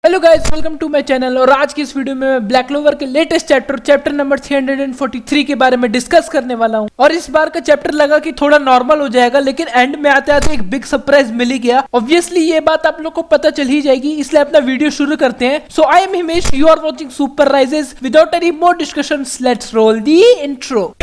Hello guys, welcome to my channel. और आज की इस वीडियो में मैं ब्लैक क्लोवर के लेटेस्ट चैप्टर नंबर 343 के बारे में डिस्कस करने वाला हूं। और इस बार का चैप्टर लगा कि थोड़ा नॉर्मल हो जाएगा, लेकिन एंड में आते आते एक बिग सरप्राइज मिल ही गया। ऑब्वियसली ये बात आप लोग को पता चल ही जाएगी, इसलिए अपना वीडियो शुरू करते हैं। So I am Himesh, you are watching super rises. Without any more discussion, let's roll the intro.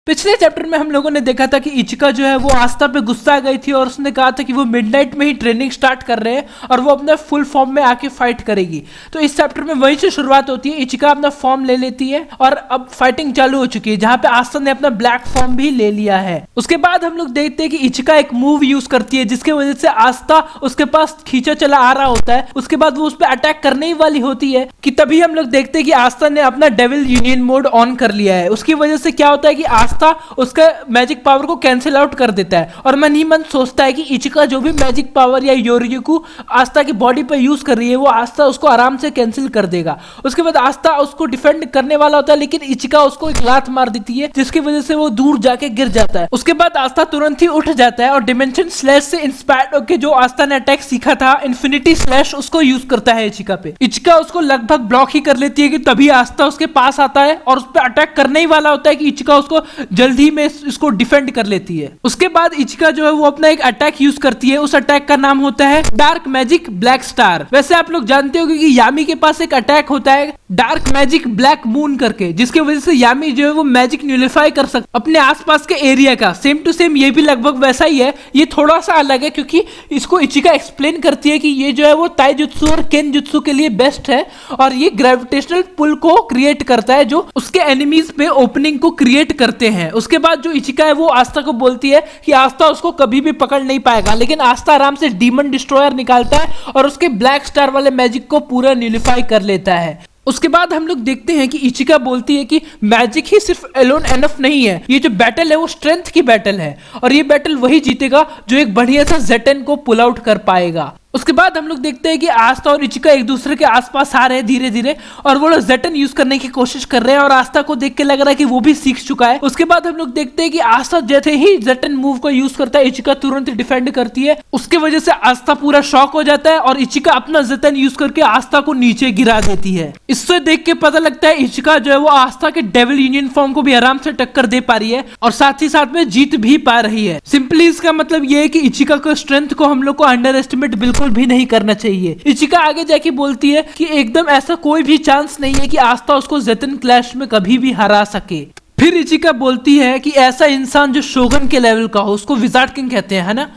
पिछले चैप्टर में हम लोगों ने देखा था कि इचिका जो है वो आस्था पे गुस्सा गई थी और उसने कहा था कि वो मिडनाइट में ही ट्रेनिंग स्टार्ट कर रहे हैं और वो अपने फुल फॉर्म में आके फाइट करेगी। तो इस चैप्टर में वहीं से शुरुआत होती है। इचिका अपना फॉर्म ले लेती है और अब फाइटिंग चालू हो चुकी है, जहां पे आस्था ने अपना ब्लैक फॉर्म भी ले लिया है। उसके बाद हम लोग देखते हैं कि इचिका एक मूव यूज करती है जिसके वजह से आस्था उसके पास खींचा चला आ रहा होता है। उसके बाद वो उस पर अटैक करने ही वाली होती है कि तभी हम लोग देखते हैं कि आस्था ने अपना डेविल यूनियन मोड ऑन कर लिया है। उसकी वजह से क्या होता है कि आस्था उसका मैजिक पावर को कैंसिल आउट कर देता है और मन ही मन सोचता है कि इचिका जो भी मैजिक पावर या योरियुकु आस्था की बॉडी पर यूज कर रही है वो आस्था उसको आराम से कैंसिल कर देगा। उसके बाद आस्था उसको डिफेंड करने वाला होता है, लेकिन इचिका उसको एक लात मार देती है जिसकी वजह से वो दूर जाके गिर जाता है। उसके बाद आस्था तुरंत ही उठ जाता है और डिमेंशन स्लैश से इंस्पायर्ड होकर जो आस्था ने अटैक सीखा था इन्फिनिटी स्लैश उसको यूज करता है इचिका पे। इचिका उसको लगभग ब्लॉक ही कर लेती है कि तभी आस्था उसके पास आता है और उस पर अटैक करने ही वाला होता है कि इचिका उसको जल्दी में इसको डिफेंड कर लेती है। उसके बाद इचिका जो है वो अपना एक अटैक यूज करती है। उस अटैक का नाम होता है डार्क मैजिक ब्लैक स्टार। वैसे आप लोग जानते हो कि यामी के पास एक अटैक होता है डार्क मैजिक ब्लैक मून करके, जिसकी वजह से यामी जो है वो मैजिक न्यूलिफाई कर सकता अपने आसपास के एरिया का। सेम टू सेम ये भी लगभग वैसा ही है, ये थोड़ा सा अलग है क्योंकि इसको इचिका एक्सप्लेन करती है कि ये जो है वो ताइजुत्सु और केनजुत्सु के लिए बेस्ट है और ये ग्रेविटेशनल पुल को क्रिएट करता है जो उसके एनिमीज पे ओपनिंग को क्रिएट करते हैं। उसके बाद जो इचिका है वो आस्था को बोलती है कि आस्था उसको कभी भी पकड़ नहीं पाएगा, लेकिन आस्था आराम से डीमन डिस्ट्रॉयर निकालता है और उसके ब्लैक स्टार वाले मैजिक को पूरा न्यूलिफाई कर लेता है। उसके बाद हम लोग देखते हैं कि इचिका बोलती है कि मैजिक ही सिर्फ एलोन एनफ नहीं है, ये जो बैटल है वो स्ट्रेंथ की बैटल है और ये बैटल वही जीतेगा जो एक बढ़िया सा जेटन को पुल आउट कर पाएगा। उसके बाद हम लोग देखते हैं कि आस्था और इचिका एक दूसरे के आसपास आ रहे हैं धीरे धीरे और वो लोग जेटन यूज करने की कोशिश कर रहे हैं और आस्था को देख के लग रहा है कि वो भी सीख चुका है। उसके बाद हम लोग देखते हैं कि आस्था जैसे ही जेटन मूव को यूज करता है इचिका तुरंत डिफेंड करती है। उसके वजह से आस्था पूरा शॉक हो जाता है और इचिका अपना जेटन यूज करके आस्था को नीचे गिरा देती है। इससे देख के पता लगता है इचिका जो है वो आस्था के डेविल यूनियन फॉर्म को भी आराम से टक्कर दे पा रही है और साथ ही साथ में जीत भी पा रही है। सिंपली इसका मतलब ये है कि इचिका को स्ट्रेंथ को हम लोग को अंडर एस्टिमेट बिल्कुल भी नहीं करना चाहिए। इचिका आगे जाके बोलती है कि एकदम ऐसा कोई भी चांस नहीं है कि आस्था उसको जेटन क्लैश में कभी भी हरा सके। फिर इचिका बोलती है कि ऐसा इंसान जो शोगन के लेवल का हो उसको विजार्ड किंग कहते हैं, है ना।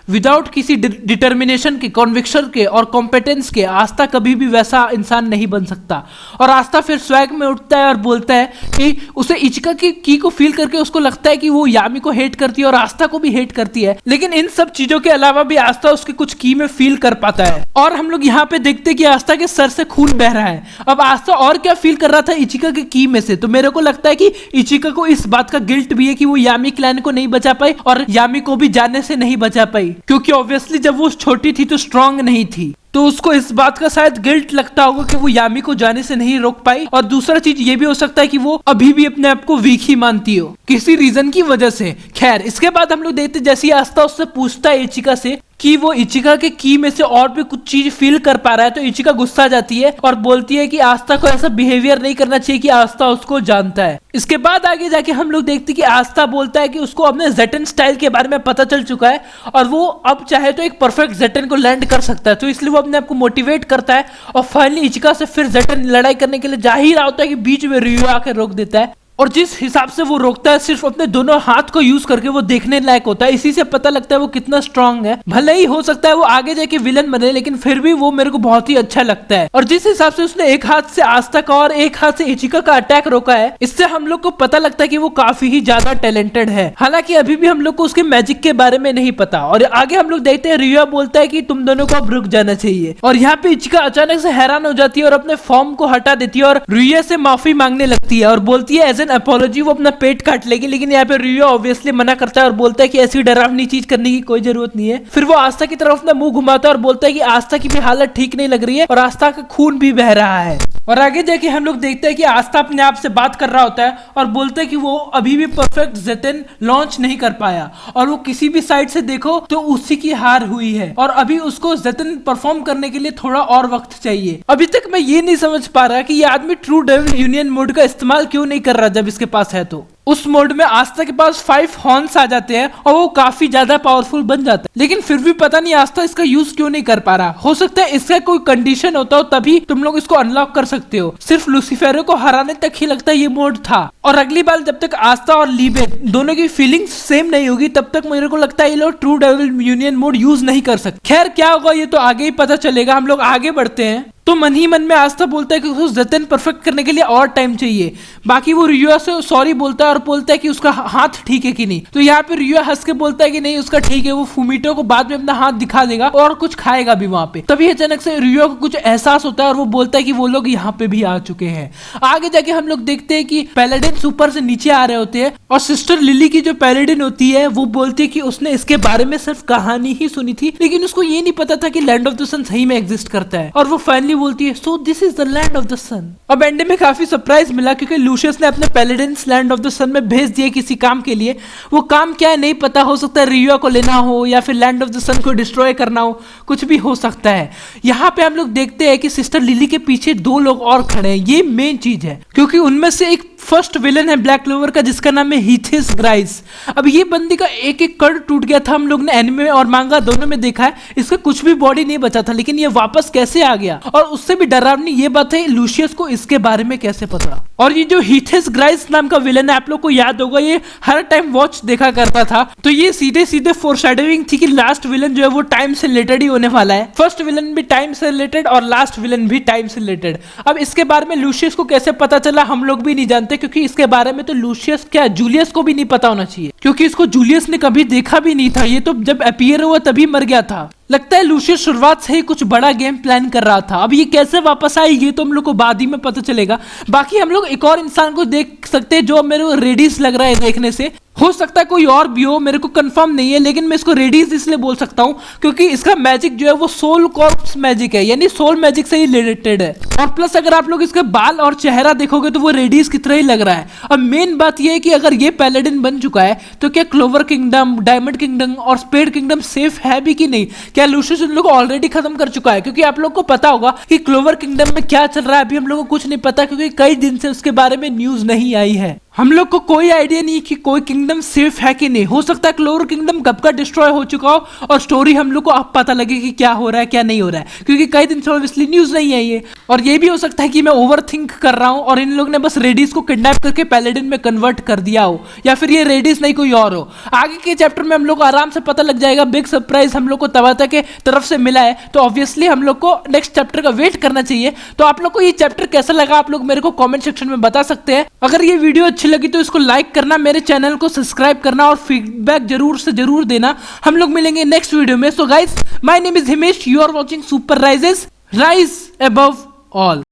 विदाउट किसी डिटर्मिनेशन के, कॉन्विक्शन के और कॉम्पिटेंस के आस्था कभी भी वैसा इंसान नहीं बन सकता। और आस्था फिर स्वैग में उठता है और बोलता है कि उसे इचिका की को फील करके उसको लगता है कि वो यामी को हेट करती है और आस्था को भी हेट करती है, लेकिन इन सब चीजों के अलावा भी आस्था उसके कुछ की में फील कर पाता है। और हम लोग यहाँ पे देखते हैं कि आस्था के सर से खून बह रहा है। अब आस्था और क्या फील कर रहा था इचिका के की में से, तो मेरे को लगता है कि इचिका को इस बात का गिल्ट भी है कि वो यामी क्लैन को नहीं बचा पाई और यामी को भी जाने से नहीं बचा पाई, क्योंकि ऑब्वियसली जब वो छोटी थी तो स्ट्रांग नहीं थी, तो उसको इस बात का शायद गिल्ट लगता होगा कि वो यामी को जाने से नहीं रोक पाई। और दूसरा चीज ये भी हो सकता है कि वो अभी भी अपने आप को वीक ही मानती हो किसी रीजन की वजह से। खैर, इसके बाद हम लोग देखते जैसे ही आस्था उससे पूछता है इचिका से कि वो इचिका के की में से और भी कुछ चीज फील कर पा रहा है, तो इचिका गुस्सा जाती है और बोलती है कि आस्था को ऐसा बिहेवियर नहीं करना चाहिए कि आस्था उसको जानता है। इसके बाद आगे जाके हम लोग देखते कि आस्था बोलता है कि उसको अपने जेटन स्टाइल के बारे में पता चल चुका है और वो अब चाहे तो एक परफेक्ट जेटन को लैंड कर सकता है, तो इसलिए वो अपने आप को मोटिवेट करता है और फाइनली इचिका से फिर जेटन लड़ाई करने के लिए जा ही रहा होता है कि बीच में रियो आकर रोक देता है। और जिस हिसाब से वो रोकता है सिर्फ अपने दोनों हाथ को यूज करके वो देखने लायक होता है। इसी से पता लगता है वो कितना स्ट्रांग है। भले ही हो सकता है वो आगे जाके विलन बने, लेकिन फिर भी वो मेरे को बहुत ही अच्छा लगता है। और जिस हिसाब से उसने एक हाथ से आस्था का और एक हाथ से इचिका का अटैक रोका है, इससे हम लोग को पता लगता है कि वो काफी ही ज्यादा टैलेंटेड है। हालांकि अभी भी हम लोग को उसके मैजिक के बारे में नहीं पता। और आगे हम लोग देखते हैं रियो बोलता है कि तुम दोनों को अब रुक जाना चाहिए। और यहाँ पे इचिका अचानक से हैरान हो जाती है और अपने फॉर्म को हटा देती है और रियो से माफी मांगने लगती है और बोलती है एज एन अपोलॉजी वो अपना पेट काट लेगी, लेकिन यहाँ पे रियो ऑब्वियसली मना करता है और बोलता है कि ऐसी डरावनी चीज करने की कोई जरूरत नहीं है। फिर वो आस्था की तरफ अपना मुंह घुमाता है और बोलता है कि आस्था की भी हालत ठीक नहीं लग रही है और आस्था का खून भी बह रहा है। और आगे जाके हम लोग देखते हैं कि आस्था अपने आप से बात कर रहा होता है और बोलता है कि वो अभी भी परफेक्ट ज़ेतन लॉन्च नहीं कर पाया और वो किसी भी साइड से देखो तो उसी की हार हुई है और अभी उसको ज़ेतन परफॉर्म करने के लिए थोड़ा और वक्त चाहिए। अभी तक मैं ये नहीं समझ पा रहा कि ये आदमी ट्रू डेविल यूनियन मोड का इस्तेमाल क्यों नहीं कर रहा जब इसके पास है। तो उस मोड में आस्था के पास 5 हॉर्न्स आ जाते हैं और वो काफी ज्यादा पावरफुल बन जाता है, लेकिन फिर भी पता नहीं आस्था इसका यूज क्यों नहीं कर पा रहा। हो सकता है इसका कोई कंडीशन होता हो तभी तुम लोग इसको अनलॉक कर सकते हो। सिर्फ लूसीफेरो को हराने तक ही लगता है ये मोड था। और अगली बार जब तक आस्था और लीबे दोनों की फीलिंग्स सेम नहीं होगी तब तक मेरे को लगता है ये लोग true devil union mode use नहीं कर सकते। खैर क्या होगा ये तो आगे ही पता चलेगा। हम लोग आगे बढ़ते हैं। तो मन ही मन में आस्था बोलता है कि उसको ज़ेतन परफेक्ट करने के लिए और टाइम चाहिए। बाकी वो रियो से सॉरी बोलता है और बोलता है कि उसका हाथ ठीक है कि नहीं। तो यहाँ पे रियो हंस के बोलता है कि नहीं उसका ठीक है, वो फूमिटो को बाद में अपना हाथ दिखा देगा और कुछ खाएगा भी वहां पे। तभी अचानक से रियो को कुछ एहसास होता है और वो बोलता है कि वो लोग यहाँ पे भी आ चुके हैं। आगे जाके हम लोग देखते हैं कि पैलेडिन ऊपर से नीचे आ रहे होते हैं और सिस्टर लिली की जो पैलेडिन होती है वो बोलती है कि उसने इसके बारे में सिर्फ कहानी ही सुनी थी, लेकिन उसको ये नहीं पता था कि लैंड ऑफ द सन सही में एग्जिस्ट करता है। और वो फाइनली बोलती है so this is the land of the sun. अब एंड में काफी सरप्राइज मिला क्योंकि लूशियस ने अपने पैलेडिन्स लैंड ऑफ द सन में भेज दिए किसी काम के लिए। वो काम क्या है नहीं पता, हो सकता है रियो को लेना हो या फिर लैंड ऑफ द सन को डिस्ट्रॉय करना हो, कुछ भी हो सकता है। यहाँ पे हम लोग देखते हैं कि सिस्टर लिली के पीछे 2 लोग और खड़े हैं। ये मेन चीज है क्योंकि उनमें से एक फर्स्ट विलन है ब्लैक क्लोवर का जिसका नाम है हीथिस ग्राइस। अब ये बंदी का एक एक कड़ टूट गया था, हम लोग ने एनिमे और मांगा दोनों में देखा है। इसका कुछ भी बॉडी नहीं बचा था, लेकिन ये वापस कैसे आ गया। और उससे भी डरावनी ये बात है लूशियस को इसके बारे में कैसे पता। और ये जो हीथिस ग्राइस नाम का विलन है आप लोग को याद होगा ये हर टाइम वॉच देखा करता था, तो ये सीधे सीधे फोरशैडोइंग थी कि लास्ट विलन जो है वो टाइम से रिलेटेड ही होने वाला है। फर्स्ट विलन भी टाइम से रिलेटेड और लास्ट विलन भी टाइम से रिलेटेड। अब इसके बारे में लूशियस को कैसे पता चला हम लोग भी नहीं जानते, क्योंकि इसके बारे में तो लूशियस क्या जूलियस को भी नहीं पता होना चाहिए, क्योंकि इसको जूलियस ने कभी देखा भी नहीं था। ये तो जब अपीयर हुआ तभी मर गया था। लगता है लूशियस शुरुआत से ही कुछ बड़ा गेम प्लान कर रहा था। अब ये कैसे वापस आई ये तो हम लोग को बाद ही में पता चलेगा। बाकी हम लोग एक और इंसान को देख सकते हैं जो मेरे को रेडिस लग रहा है देखने से। हो सकता है कोई और भी हो, मेरे को कंफर्म नहीं है, लेकिन मैं इसको रेडिस इसलिए बोल सकता हूँ क्योंकि इसका मैजिक जो है वो सोल कॉर्प्स मैजिक है, यानी सोल मैजिक से ही रिलेटेड है। और प्लस अगर आप लोग इसके बाल और चेहरा देखोगे तो वो रेडिस की तरह ही लग रहा है। अब मेन बात ये है कि अगर ये पैलेडिन बन चुका है तो क्या क्लोवर किंगडम, डायमंड किंगडम और स्पेड किंगडम सेफ है भी कि नहीं। क्या लूशियस उन लोग को ऑलरेडी खत्म कर चुका है, क्योंकि आप लोग को पता होगा कि क्लोवर किंगडम में क्या चल रहा है अभी हम लोग को कुछ नहीं पता, क्योंकि कई दिन से उसके बारे में न्यूज नहीं आई है। हम लोग को कोई आइडिया नहीं कि कोई किंगडम सेफ है कि नहीं। हो सकता है क्लोवर किंगडम कब का डिस्ट्रॉय हो चुका हो और स्टोरी हम लोग को अब पता लगे कि क्या हो रहा है क्या नहीं हो रहा है, क्योंकि कई दिन से ऑब्वियसली न्यूज नहीं आई है। और ये भी हो सकता है कि मैं ओवर थिंक कर रहा हूँ और इन लोग ने बस रेडिस को किडनैप करके पैलेडिन में कन्वर्ट कर दिया हो, या फिर ये रेडिस नहीं कोई और हो। आगे के चैप्टर में हम लोग को आराम से पता लग जाएगा। बिग सरप्राइज हम लोग को तबाता के तरफ से मिला है, तो ऑब्वियसली हम लोग को नेक्स्ट चैप्टर का वेट करना चाहिए। तो आप लोग को ये चैप्टर कैसा लगा आप लोग मेरे को कॉमेंट सेक्शन में बता सकते हैं। अगर ये वीडियो अच्छी लगी तो इसको लाइक करना, मेरे चैनल को सब्सक्राइब करना और फीडबैक जरूर से जरूर देना। हम लोग मिलेंगे नेक्स्ट वीडियो में। So guys, my name is Himesh, you are watching super rises, rise above all.